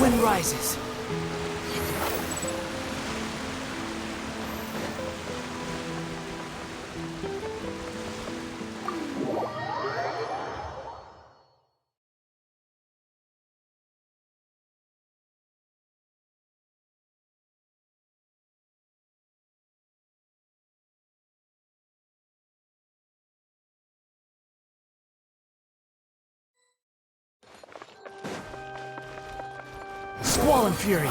wind rises. Squall and fury.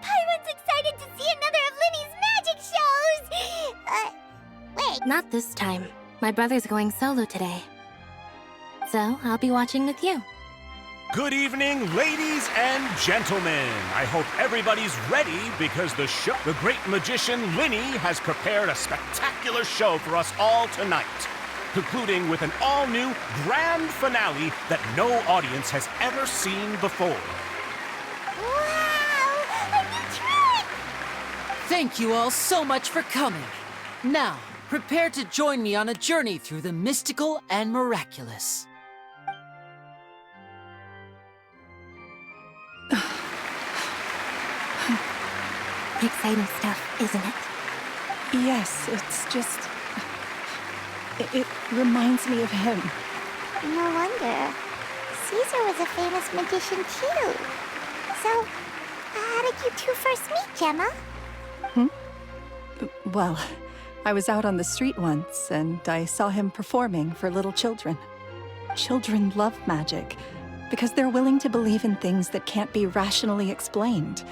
Paimon's excited to see another of Lyney's magic shows! Wait. Not this time. My brother's going solo today. So, I'll be watching with you. Good evening, ladies and gentlemen. I hope everybody's ready because the great magician Lyney has prepared a spectacular show for us all tonight, concluding with an all-new grand finale that no audience has ever seen before. Wow! A new trick! Thank you all so much for coming. Now, prepare to join me on a journey through the mystical and miraculous. Exciting stuff, isn't it? Yes, it's just... It reminds me of him. No wonder. Cesare was a famous magician too. So, how did you two first meet, Jemma? Well, I was out on the street once, and I saw him performing for little children. Children love magic, because they're willing to believe in things that can't be rationally explained.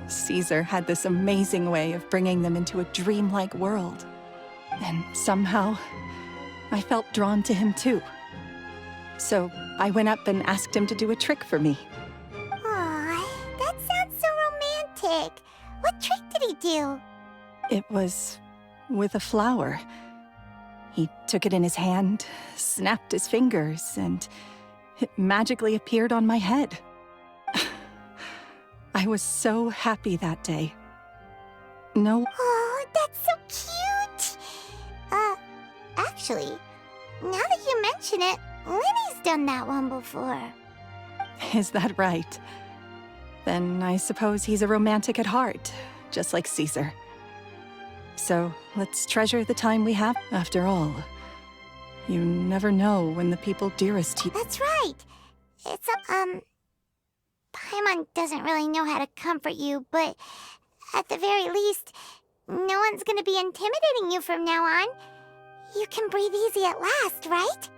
Cesare had this amazing way of bringing them into a dreamlike world. And somehow, I felt drawn to him too. So I went up and asked him to do a trick for me. Aw, that sounds so romantic. What trick did he do? It was with a flower. He took it in his hand, snapped his fingers, and it magically appeared on my head. I was so happy that day. No. Oh, that's so cute! Actually, now that you mention it, Lyney's done that one before. Is that right? Then I suppose he's a romantic at heart, just like Cesare. So let's treasure the time we have. After all, you never know when the people dearest to you... That's right! It's Paimon doesn't really know how to comfort you, but at the very least, no one's gonna be intimidating you from now on. You can breathe easy at last, right?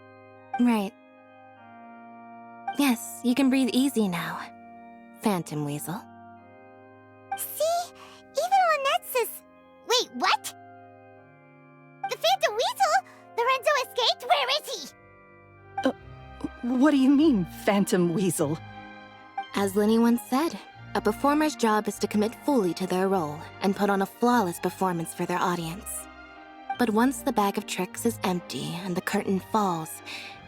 Right. Yes, you can breathe easy now, Phantom Weasel. See? Even Lynette says... Wait, what? The Phantom Weasel? Lorenzo escaped? Where is he? What do you mean, Phantom Weasel? As Lyney once said, a performer's job is to commit fully to their role and put on a flawless performance for their audience. But once the bag of tricks is empty and the curtain falls,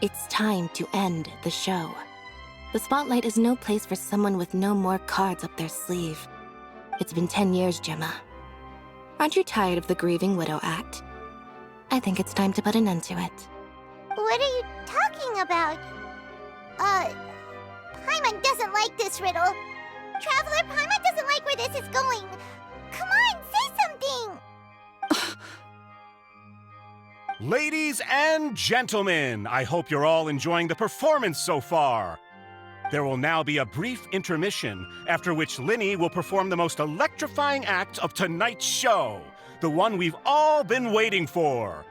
it's time to end the show. The spotlight is no place for someone with no more cards up their sleeve. It's been 10 years, Jemma. Aren't you tired of the grieving widow act? I think it's time to put an end to it. What are you talking about? Paimon doesn't like this riddle. Traveler, Paimon doesn't like where this is going. Come on, say something! Ladies and gentlemen, I hope you're all enjoying the performance so far. There will now be a brief intermission, after which Lyney will perform the most electrifying act of tonight's show, the one we've all been waiting for.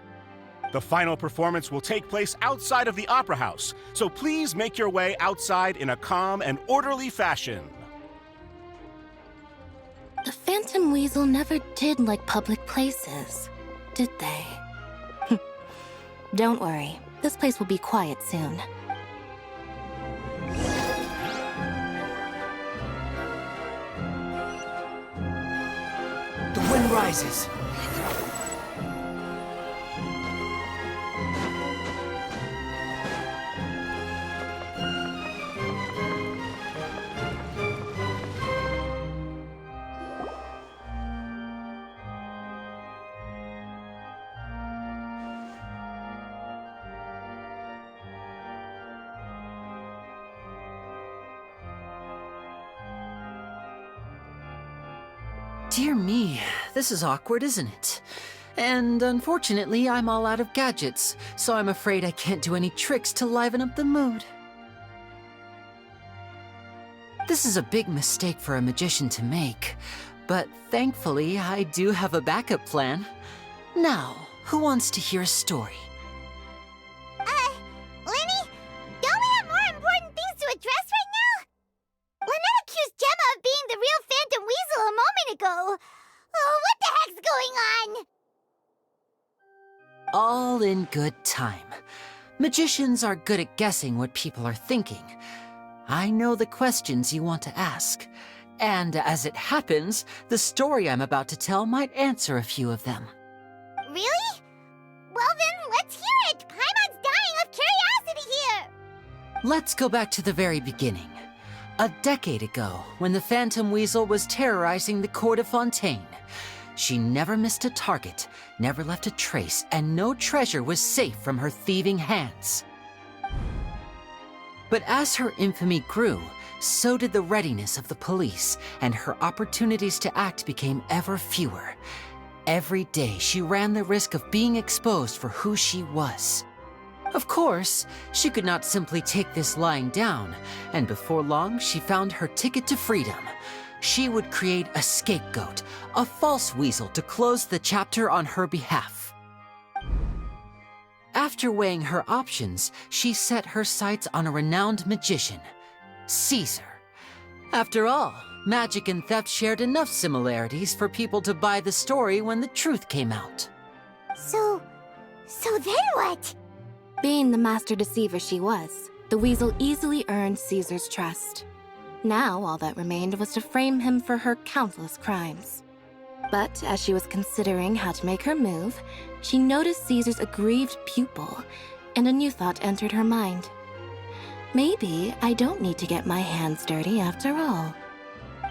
The final performance will take place outside of the Opera House, so please make your way outside in a calm and orderly fashion. The Phantom Weasel never did like public places, did they? Don't worry, this place will be quiet soon. The wind rises. Dear me, this is awkward, isn't it? And unfortunately, I'm all out of gadgets, so I'm afraid I can't do any tricks to liven up the mood. This is a big mistake for a magician to make, but thankfully, I do have a backup plan. Now, who wants to hear a story? Lyney, don't we have more important things to address right now? Lynette accused Jemma of being the real Phantom Weasel a moment ago. Oh, what the heck's going on? All in good time. Magicians are good at guessing what people are thinking. I know the questions you want to ask. And as it happens, the story I'm about to tell might answer a few of them. Really? Well then, let's hear it! Paimon's dying of curiosity here! Let's go back to the very beginning. A decade ago, when the Phantom Weasel was terrorizing the court of Fontaine. She never missed a target, never left a trace, and no treasure was safe from her thieving hands. But as her infamy grew, so did the readiness of the police, and her opportunities to act became ever fewer. Every day, she ran the risk of being exposed for who she was. Of course, she could not simply take this lying down, and before long, she found her ticket to freedom. She would create a scapegoat, a false weasel to close the chapter on her behalf. After weighing her options, she set her sights on a renowned magician, Cesare. After all, magic and theft shared enough similarities for people to buy the story when the truth came out. So then what? Being the master deceiver she was, the weasel easily earned Caesar's trust. Now all that remained was to frame him for her countless crimes. But as she was considering how to make her move, she noticed Caesar's aggrieved pupil, and a new thought entered her mind. Maybe I don't need to get my hands dirty after all.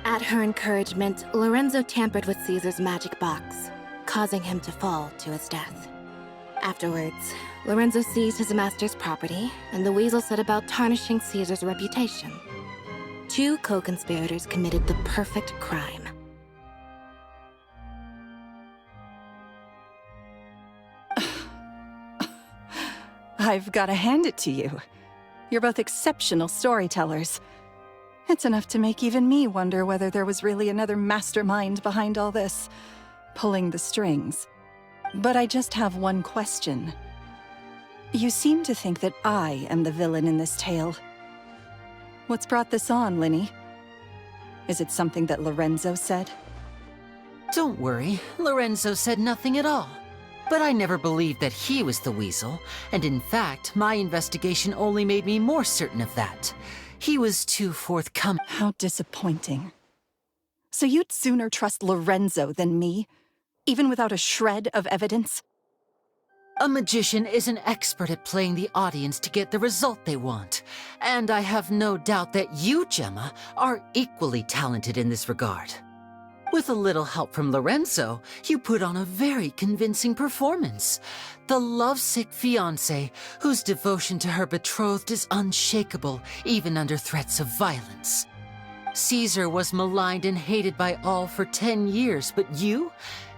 At her encouragement, Lorenzo tampered with Caesar's magic box, causing him to fall to his death. Afterwards, Lorenzo seized his master's property, and the weasel set about tarnishing Caesar's reputation. Two co-conspirators committed the perfect crime. I've got to hand it to you. You're both exceptional storytellers. It's enough to make even me wonder whether there was really another mastermind behind all this, pulling the strings. But I just have one question. You seem to think that I am the villain in this tale. What's brought this on, Lyney? Is it something that Lorenzo said? Don't worry, Lorenzo said nothing at all. But I never believed that he was the weasel, and in fact, my investigation only made me more certain of that. He was too forthcoming. How disappointing. So you'd sooner trust Lorenzo than me, even without a shred of evidence? A magician is an expert at playing the audience to get the result they want, and I have no doubt that you, Jemma, are equally talented in this regard. With a little help from Lorenzo, you put on a very convincing performance. The lovesick fiancé, whose devotion to her betrothed is unshakable, even under threats of violence. Caesar was maligned and hated by all for 10 years, but you?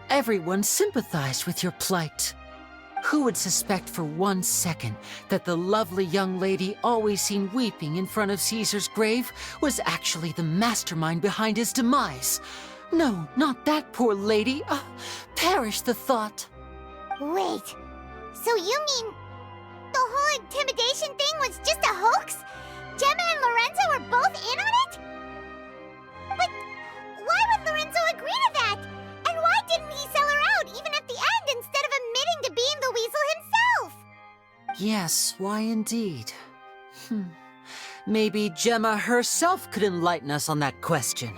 Everyone sympathized with your plight. Who would suspect for 1 second that the lovely young lady always seen weeping in front of Caesar's grave was actually the mastermind behind his demise? No, not that poor lady. Perish the thought. Wait, so you mean the whole intimidation thing was just a hoax? Jemma and Lorenzo were both in on it? But why would Lorenzo agree to that? And why didn't he sell her out even at the end instead of admitting to being the weasel himself? Yes, why indeed? Maybe Jemma herself could enlighten us on that question.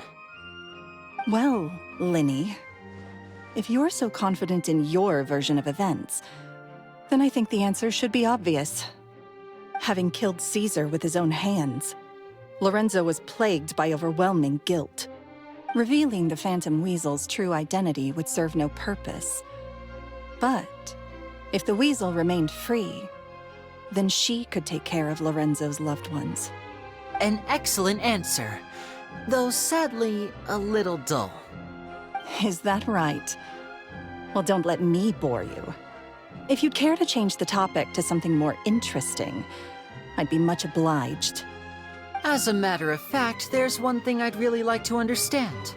Well, Lyney, if you're so confident in your version of events, then I think the answer should be obvious. Having killed Caesar with his own hands, Lorenzo was plagued by overwhelming guilt. Revealing the Phantom Weasel's true identity would serve no purpose. But if the Weasel remained free, then she could take care of Lorenzo's loved ones. An excellent answer, though sadly a little dull. Is that right? Well, don't let me bore you. If you'd care to change the topic to something more interesting, I'd be much obliged. As a matter of fact, there's one thing I'd really like to understand.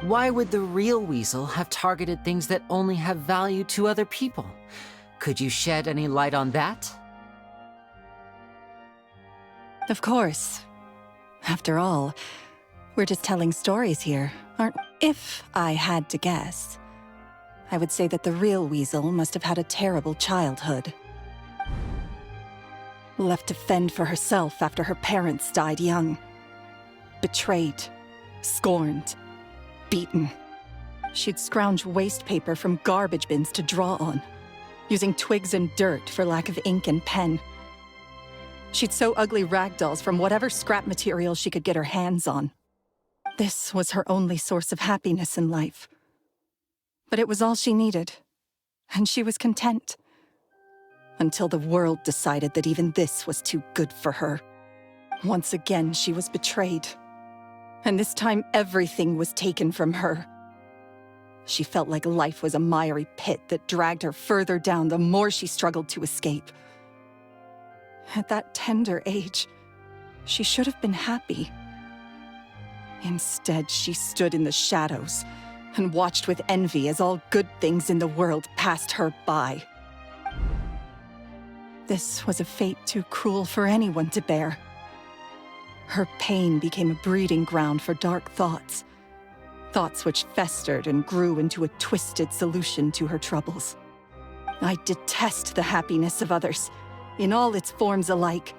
Why would the real Weasel have targeted things that only have value to other people? Could you shed any light on that? Of course. After all, we're just telling stories here, aren't we? If I had to guess, I would say that the real Weasel must have had a terrible childhood. Left to fend for herself after her parents died young. Betrayed, scorned, beaten. She'd scrounge waste paper from garbage bins to draw on, using twigs and dirt for lack of ink and pen. She'd sew ugly rag dolls from whatever scrap material she could get her hands on. This was her only source of happiness in life. But it was all she needed, and she was content. Until the world decided that even this was too good for her. Once again, she was betrayed. And this time, everything was taken from her. She felt like life was a miry pit that dragged her further down the more she struggled to escape. At that tender age, she should have been happy. Instead, she stood in the shadows and watched with envy as all good things in the world passed her by. This was a fate too cruel for anyone to bear. Her pain became a breeding ground for dark thoughts. Thoughts which festered and grew into a twisted solution to her troubles. I detest the happiness of others, in all its forms alike.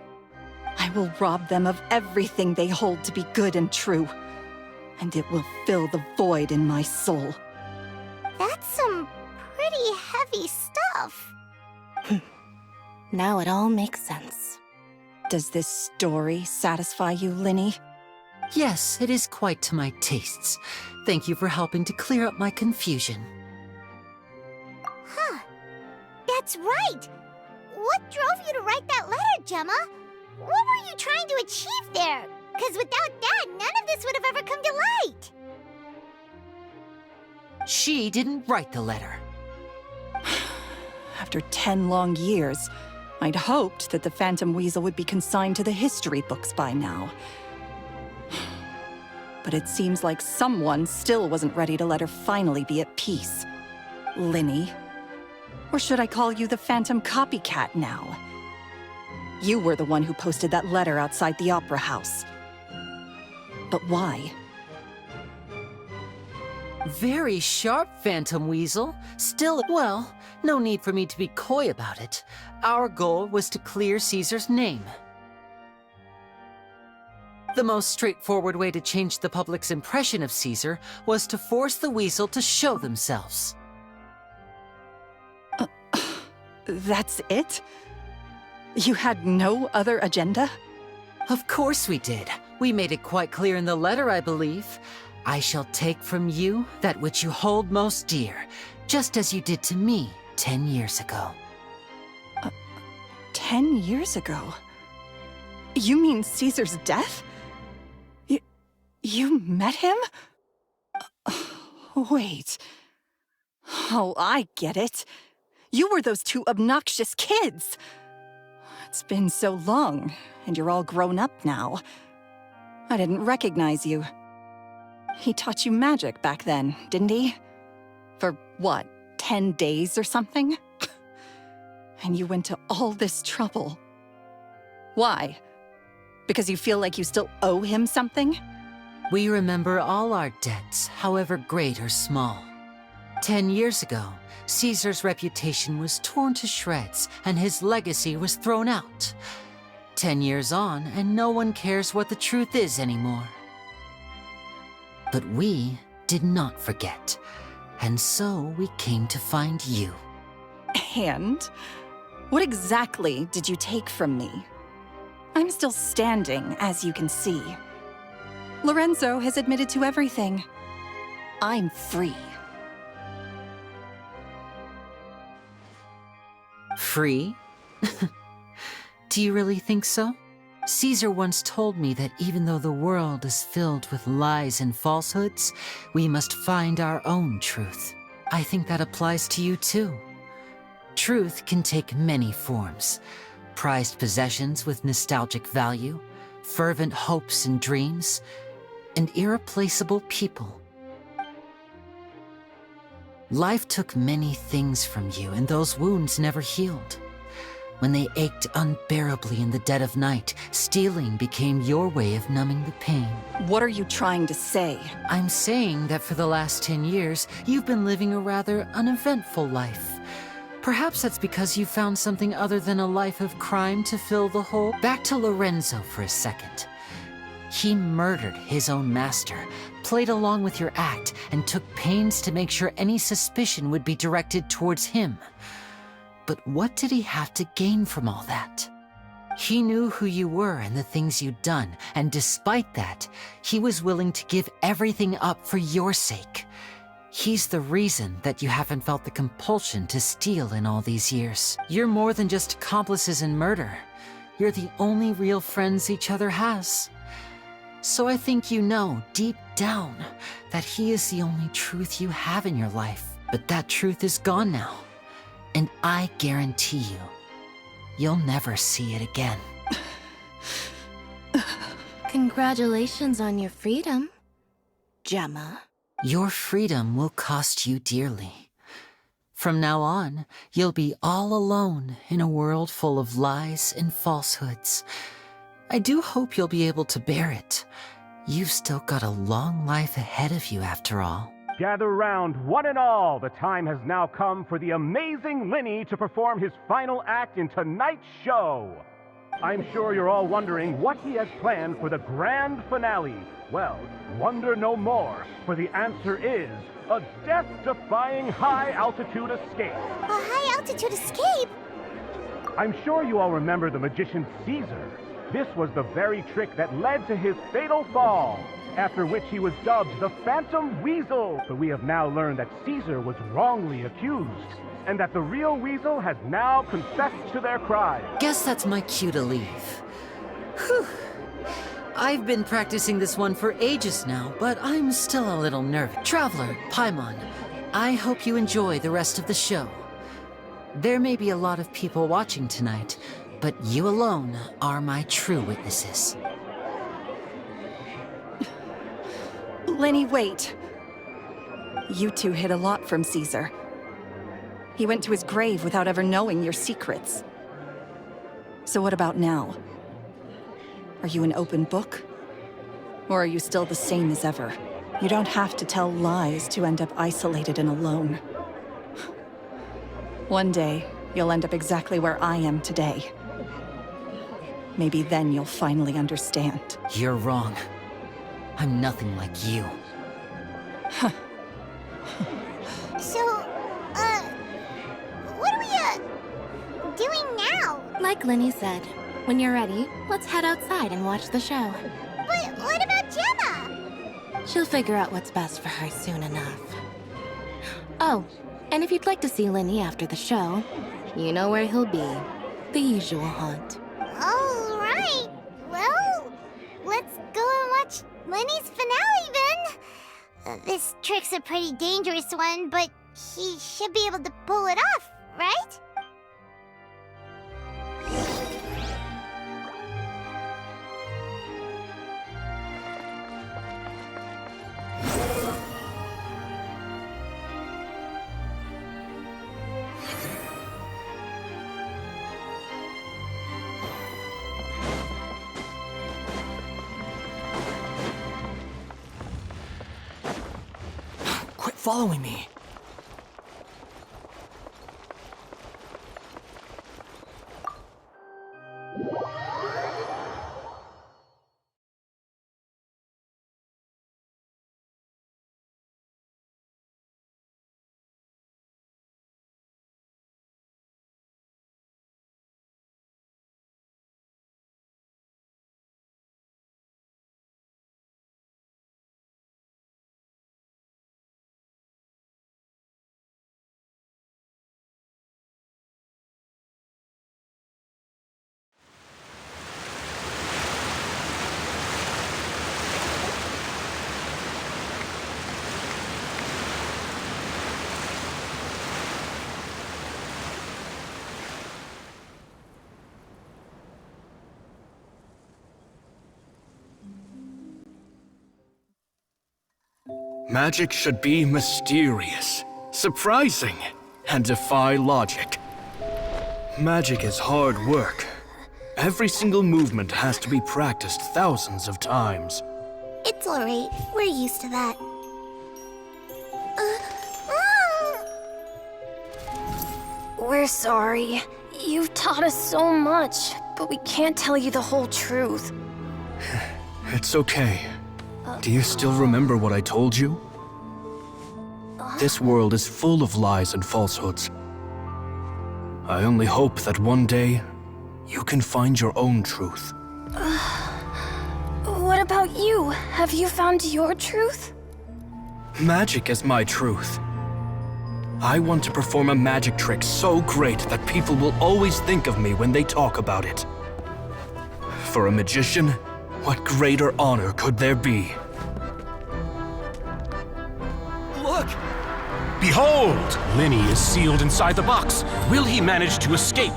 I will rob them of everything they hold to be good and true, and it will fill the void in my soul. That's some pretty heavy stuff. Now it all makes sense. Does this story satisfy you, Lyney? Yes, it is quite to my tastes. Thank you for helping to clear up my confusion. Huh. That's right. What drove you to write that letter, Jemma? What were you trying to achieve there? Because without that, none of this would have ever come to light. She didn't write the letter. After 10 long years, I'd hoped that the Phantom Weasel would be consigned to the history books by now. But it seems like someone still wasn't ready to let her finally be at peace. Lyney. Or should I call you the Phantom Copycat now? You were the one who posted that letter outside the Opera House. But why? Very sharp, Phantom Weasel. Still, well, no need for me to be coy about it. Our goal was to clear Caesar's name. The most straightforward way to change the public's impression of Caesar was to force the Weasel to show themselves. That's it? You had no other agenda? Of course we did. We made it quite clear in the letter, I believe. I shall take from you that which you hold most dear, just as you did to me 10 years ago. 10 years ago? You mean Caesar's death? You met him? Wait. Oh, I get it. You were those two obnoxious kids. It's been so long, and you're all grown up now. I didn't recognize you. He taught you magic back then, didn't he? For what, 10 days or something? And you went to all this trouble. Why? Because you feel like you still owe him something? We remember all our debts, however great or small. 10 years ago, Caesar's reputation was torn to shreds, and his legacy was thrown out. 10 years on, and no one cares what the truth is anymore. But we did not forget, and so we came to find you. And? What exactly did you take from me? I'm still standing, as you can see. Lorenzo has admitted to everything. I'm free. Free? Do you really think so? Caesar once told me that even though the world is filled with lies and falsehoods, we must find our own truth. I think that applies to you too. Truth can take many forms. Prized possessions with nostalgic value, fervent hopes and dreams, and irreplaceable people. Life took many things from you, and those wounds never healed. When they ached unbearably in the dead of night, stealing became your way of numbing the pain. What are you trying to say? I'm saying that for the last 10 years, you've been living a rather uneventful life. Perhaps that's because you found something other than a life of crime to fill the hole. Back to Lorenzo for a second. He murdered his own master, played along with your act, and took pains to make sure any suspicion would be directed towards him. But what did he have to gain from all that? He knew who you were and the things you'd done, and despite that, he was willing to give everything up for your sake. He's the reason that you haven't felt the compulsion to steal in all these years. You're more than just accomplices in murder. You're the only real friends each other has. So I think you know, deep down, that he is the only truth you have in your life. But that truth is gone now. And I guarantee you, you'll never see it again. Congratulations on your freedom, Jemma. Your freedom will cost you dearly. From now on, you'll be all alone in a world full of lies and falsehoods. I do hope you'll be able to bear it. You've still got a long life ahead of you after all. Gather round, one and all. The time has now come for the amazing Lyney to perform his final act in tonight's show. I'm sure you're all wondering what he has planned for the grand finale. Well, wonder no more, for the answer is a death-defying high-altitude escape. A high-altitude escape? I'm sure you all remember the magician Cesare. This was the very trick that led to his fatal fall, after which he was dubbed the Phantom Weasel. But we have now learned that Cesare was wrongly accused, and that the real Weasel has now confessed to their crime. Guess that's my cue to leave. Whew. I've been practicing this one for ages now, but I'm still a little nervous. Traveler, Paimon, I hope you enjoy the rest of the show. There may be a lot of people watching tonight, but you alone are my true witnesses. Lyney, wait. You two hid a lot from Caesar. He went to his grave without ever knowing your secrets. So what about now? Are you an open book? Or are you still the same as ever? You don't have to tell lies to end up isolated and alone. One day, you'll end up exactly where I am today. Maybe then you'll finally understand. You're wrong. I'm nothing like you. So, what are we, doing now? Like Lyney said, when you're ready, let's head outside and watch the show. But what about Jemma? She'll figure out what's best for her soon enough. Oh, and if you'd like to see Lyney after the show, you know where he'll be. The usual haunt. All right. Well, let's go and watch Lyney's finale then. This trick's a pretty dangerous one, but he should be able to pull it off, right? Quit following me. Magic should be mysterious, surprising, and defy logic. Magic is hard work. Every single movement has to be practiced thousands of times. It's alright. We're used to that. We're sorry. You've taught us so much, but we can't tell you the whole truth. It's okay. Do you still remember what I told you? This world is full of lies and falsehoods. I only hope that one day, you can find your own truth. What about you? Have you found your truth? Magic is my truth. I want to perform a magic trick so great that people will always think of me when they talk about it. For a magician, what greater honor could there be? Look! Behold! Lyney is sealed inside the box. Will he manage to escape?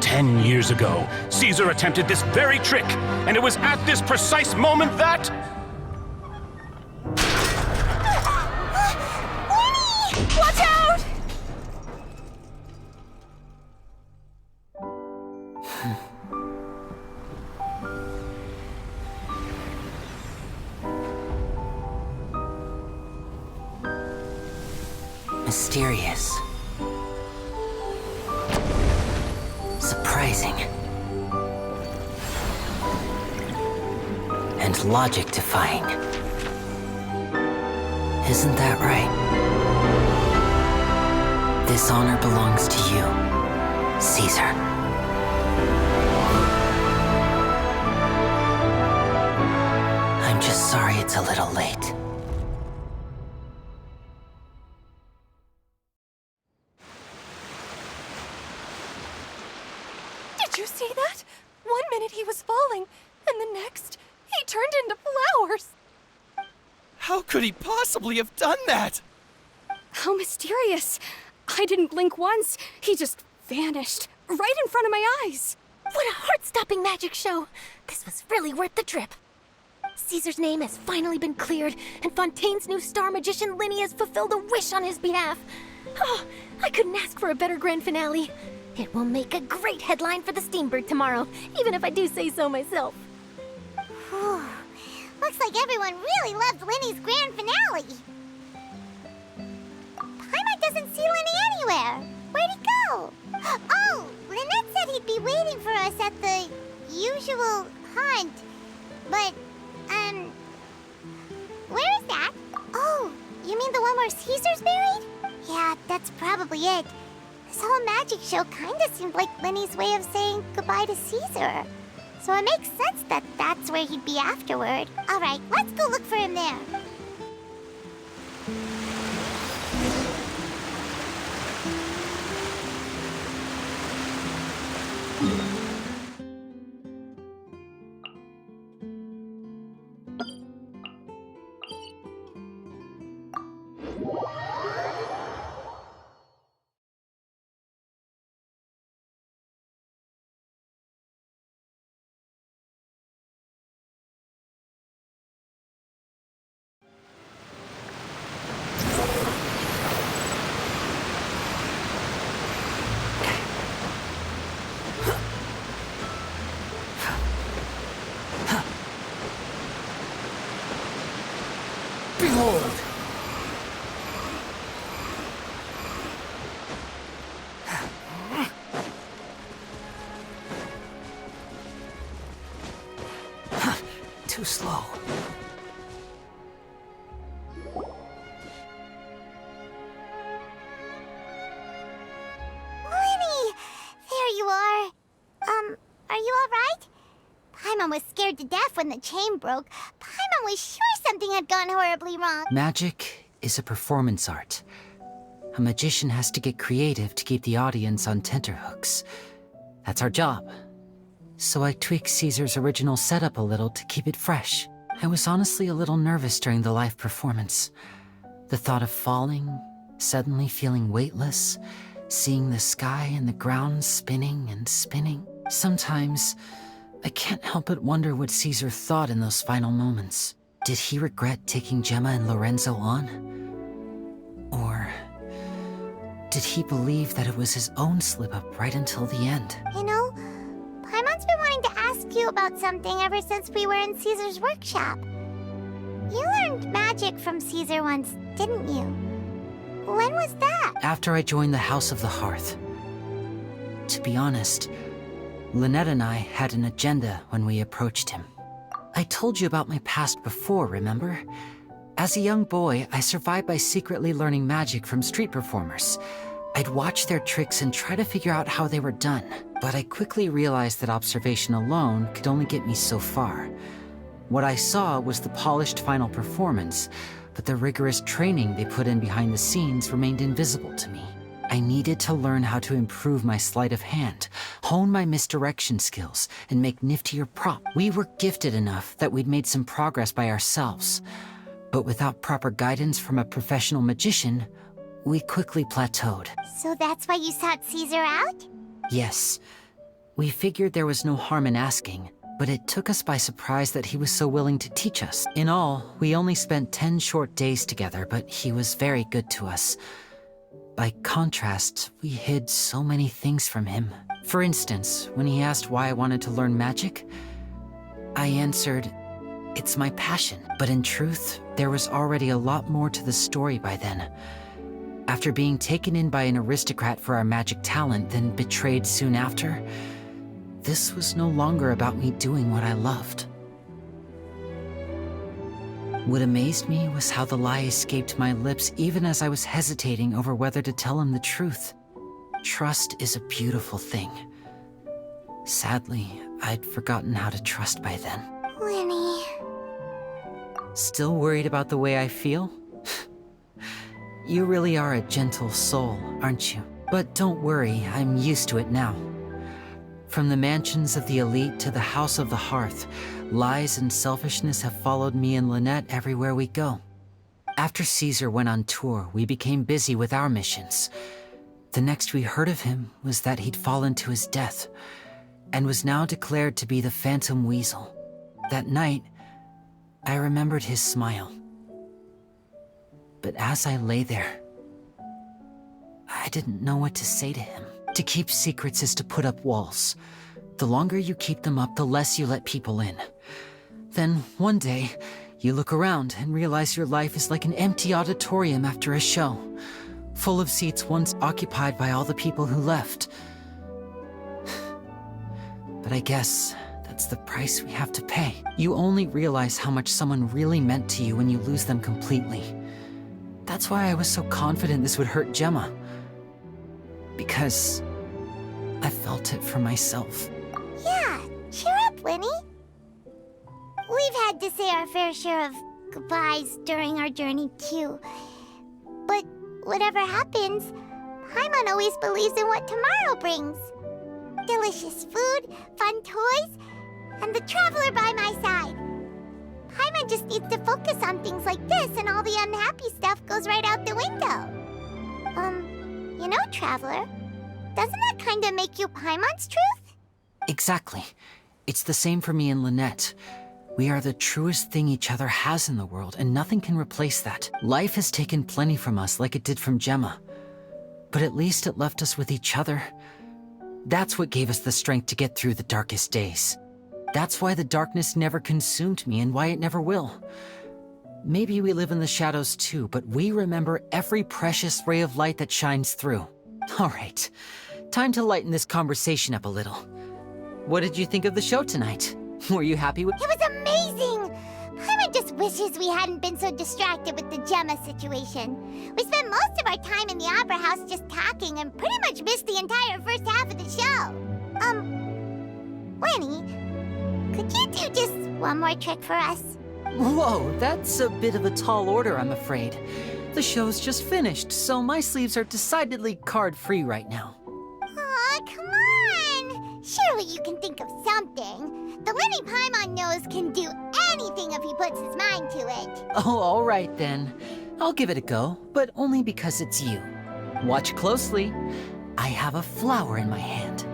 10 years ago, Caesar attempted this very trick, and it was at this precise moment that... Watch out! Mysterious. Surprising. And logic-defying. Isn't that right? This honor belongs to you, Caesar. I'm just sorry it's a little late. Did you see that? 1 minute he was falling, and the next, he turned into flowers. How could he possibly have done that? How mysterious. I didn't blink once. He just vanished, right in front of my eyes. What a heart-stopping magic show! This was really worth the trip. Caesar's name has finally been cleared, and Fontaine's new star magician Lyney has fulfilled a wish on his behalf. Oh, I couldn't ask for a better grand finale. It will make a great headline for the Steambird tomorrow, even if I do say so myself. Whew. Looks like everyone really loved Lyney's grand finale. Paimon doesn't see Lyney anywhere. Where'd he go? Oh, Lynette said he'd be waiting for us at the usual haunt. But, where is that? Oh, you mean the one where Caesar's buried? Yeah, that's probably it. This whole magic show kinda seemed like Lyney's way of saying goodbye to Caesar. So it makes sense that that's where he'd be afterward. Alright, let's go look for him there. Behold! Too slow. Lyney! There you are. Are you alright? Paimon was scared to death when the chain broke. Paimon was sure something had gone horribly wrong. Magic is a performance art. A magician has to get creative to keep the audience on tenterhooks. That's our job. So I tweaked Caesar's original setup a little to keep it fresh. I was honestly a little nervous during the live performance. The thought of falling, suddenly feeling weightless, seeing the sky and the ground spinning and spinning. Sometimes, I can't help but wonder what Caesar thought in those final moments. Did he regret taking Jemma and Lorenzo on? Or did he believe that it was his own slip-up right until the end? You know, Paimon's been wanting to ask you about something ever since we were in Caesar's workshop. You learned magic from Caesar once, didn't you? When was that? After I joined the House of the Hearth. To be honest, Lynette and I had an agenda when we approached him. I told you about my past before, remember? As a young boy, I survived by secretly learning magic from street performers. I'd watch their tricks and try to figure out how they were done. But I quickly realized that observation alone could only get me so far. What I saw was the polished final performance, but the rigorous training they put in behind the scenes remained invisible to me. I needed to learn how to improve my sleight of hand, hone my misdirection skills, and make niftier props. We were gifted enough that we'd made some progress by ourselves. But without proper guidance from a professional magician, we quickly plateaued. So that's why you sought Caesar out? Yes. We figured there was no harm in asking, but it took us by surprise that he was so willing to teach us. In all, we only spent 10 short days together, but he was very good to us. By contrast, we hid so many things from him. For instance, when he asked why I wanted to learn magic, I answered, "It's my passion." But in truth, there was already a lot more to the story by then. After being taken in by an aristocrat for our magic talent, then betrayed soon after, this was no longer about me doing what I loved. What amazed me was how the lie escaped my lips even as I was hesitating over whether to tell him the truth. Trust is a beautiful thing. Sadly, I'd forgotten how to trust by then. Lyney. Still worried about the way I feel? You really are a gentle soul, aren't you? But don't worry, I'm used to it now. From the mansions of the elite to the House of the Hearth, lies and selfishness have followed me and Lynette everywhere we go. After Caesar went on tour, we became busy with our missions. The next we heard of him was that he'd fallen to his death, and was now declared to be the Phantom Weasel. That night, I remembered his smile. But as I lay there, I didn't know what to say to him. To keep secrets is to put up walls. The longer you keep them up, the less you let people in. Then, one day, you look around and realize your life is like an empty auditorium after a show, full of seats once occupied by all the people who left. But I guess that's the price we have to pay. You only realize how much someone really meant to you when you lose them completely. That's why I was so confident this would hurt Jemma. Because I felt it for myself. Yeah, cheer up, Lyney. We've had to say our fair share of goodbyes during our journey, too. But whatever happens, Paimon always believes in what tomorrow brings. Delicious food, fun toys, and the Traveler by my side. Paimon just needs to focus on things like this, and all the unhappy stuff goes right out the window. You know, Traveler, doesn't that kind of make you Paimon's truth? Exactly. It's the same for me and Lynette. We are the truest thing each other has in the world, and nothing can replace that. Life has taken plenty from us, like it did from Jemma. But at least it left us with each other. That's what gave us the strength to get through the darkest days. That's why the darkness never consumed me, and why it never will. Maybe we live in the shadows too, but we remember every precious ray of light that shines through. All right, time to lighten this conversation up a little. What did you think of the show tonight? Were you happy with— It was amazing! Paimon just wishes we hadn't been so distracted with the Jemma situation. We spent most of our time in the Opera House just talking and pretty much missed the entire first half of the show. Lyney, could you do just one more trick for us? Whoa, that's a bit of a tall order, I'm afraid. The show's just finished, so my sleeves are decidedly card-free right now. Aw, come on! Surely you can think of something. The Lyney Paimon knows can do anything if he puts his mind to it. Oh, all right then. I'll give it a go, but only because it's you. Watch closely. I have a flower in my hand.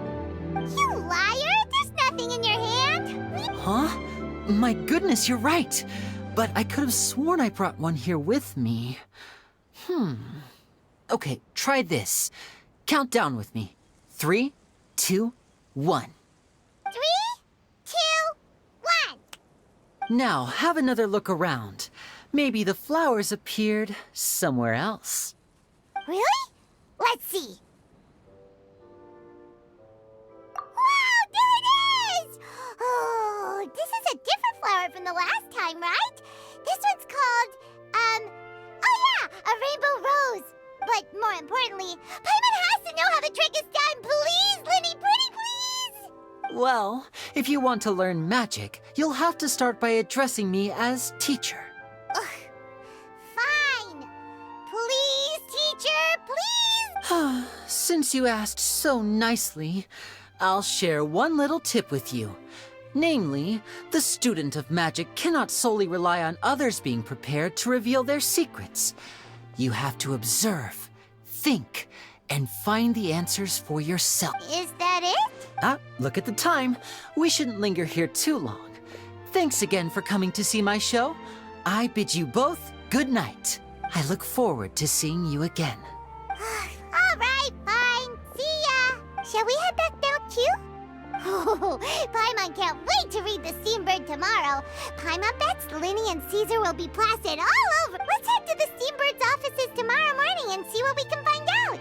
You liar! There's nothing in your hand! Huh? My goodness, you're right. but I could have sworn I brought one here with me. Okay, try this. Count down with me. 3, 2, 1. 3, 2, 1. Now, have another look around. Maybe the flowers appeared somewhere else. Really? Let's see. Wow, there it is! Oh, this is a different flower from the last time, right? This one's called, oh yeah, a rainbow rose. But more importantly, Paimon has to know how the trick is done. Please, Lyney, pretty please! Well, if you want to learn magic, you'll have to start by addressing me as teacher. Ugh. Fine. Please, teacher, please! Since you asked so nicely, I'll share one little tip with you. Namely, the student of magic cannot solely rely on others being prepared to reveal their secrets. You have to observe, think, and find the answers for yourself. Is that it? Look at the time. We shouldn't linger here too long. Thanks again for coming to see my show. I bid you both good night. I look forward to seeing you again. All right, fine. See ya. Shall we head back down too? Oh, Paimon can't wait to read The Steambird tomorrow. Paimon bets Lyney and Cesare will be plastered all over. Let's head to the Steambird's offices tomorrow morning and see what we can find out.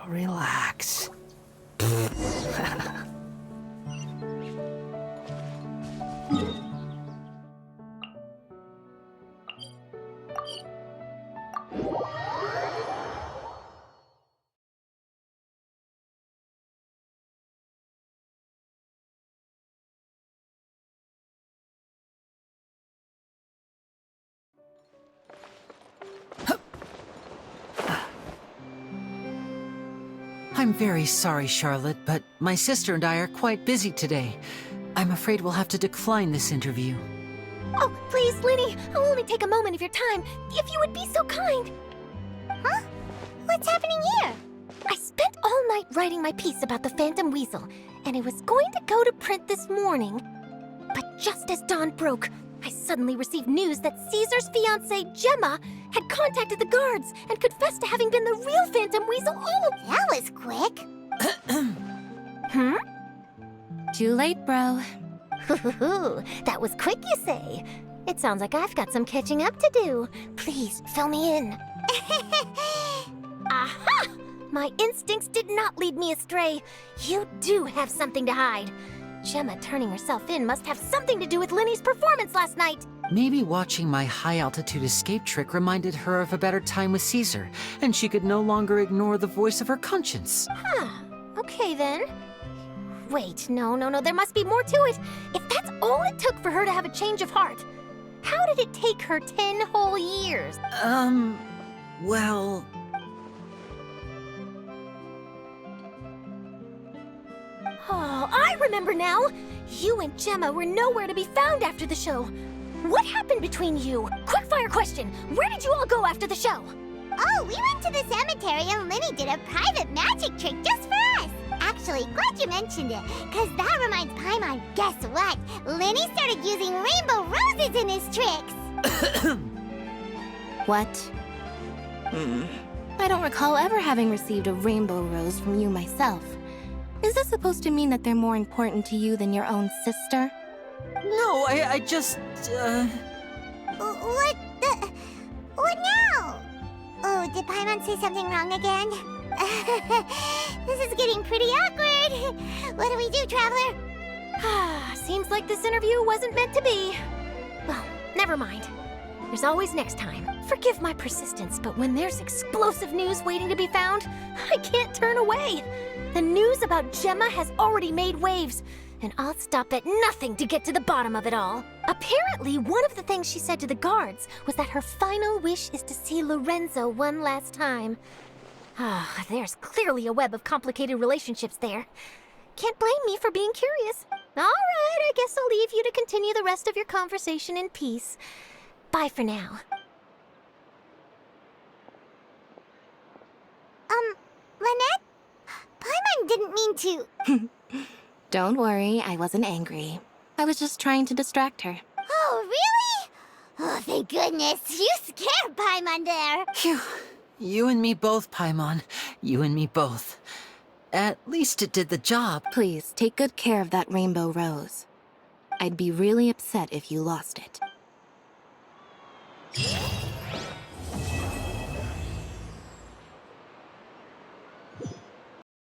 Relax. I'm very sorry, Charlotte, but my sister and I are quite busy today. I'm afraid we'll have to decline this interview. Oh, please, Lyney, I'll only take a moment of your time, if you would be so kind. Huh? What's happening here? I spent all night writing my piece about the Phantom Weasel, and it was going to go to print this morning. But just as dawn broke, I suddenly received news that Caesar's fiancée, Jemma, had contacted the guards and confessed to having been the real Phantom Weasel all along. That was quick. Too late, bro. That was quick, you say? It sounds like I've got some catching up to do. Please, fill me in. Aha! My instincts did not lead me astray. You do have something to hide. Jemma turning herself in must have something to do with Lyney's performance last night. Maybe watching my high-altitude escape trick reminded her of a better time with Caesar, and she could no longer ignore the voice of her conscience. Huh. Okay, then. Wait, no, there must be more to it. If that's all it took for her to have a change of heart, how did it take her 10 whole years? Well... Oh, I remember now! You and Jemma were nowhere to be found after the show. What happened between you? Quickfire question! Where did you all go after the show? Oh, we went to the cemetery and Lyney did a private magic trick just for us. Actually, glad you mentioned it, because that reminds Paimon, guess what? Lyney started using rainbow roses in his tricks. What? I don't recall ever having received a rainbow rose from you myself. Is this supposed to mean that they're more important to you than your own sister? No, I just, What now? Oh, did Paimon say something wrong again? This is getting pretty awkward. What do we do, Traveler? Seems like this interview wasn't meant to be. Well, never mind. There's always next time. Forgive my persistence, but when there's explosive news waiting to be found, I can't turn away. The news about Jemma has already made waves, and I'll stop at nothing to get to the bottom of it all. Apparently, one of the things she said to the guards was that her final wish is to see Lorenzo one last time. There's clearly a web of complicated relationships there. Can't blame me for being curious. All right, I guess I'll leave you to continue the rest of your conversation in peace. Bye for now. Lynette? Paimon didn't mean to... Don't worry, I wasn't angry. I was just trying to distract her. Oh, really? Oh, thank goodness. You scared Paimon there. Phew. You and me both, Paimon. You and me both. At least it did the job. Please, take good care of that rainbow rose. I'd be really upset if you lost it.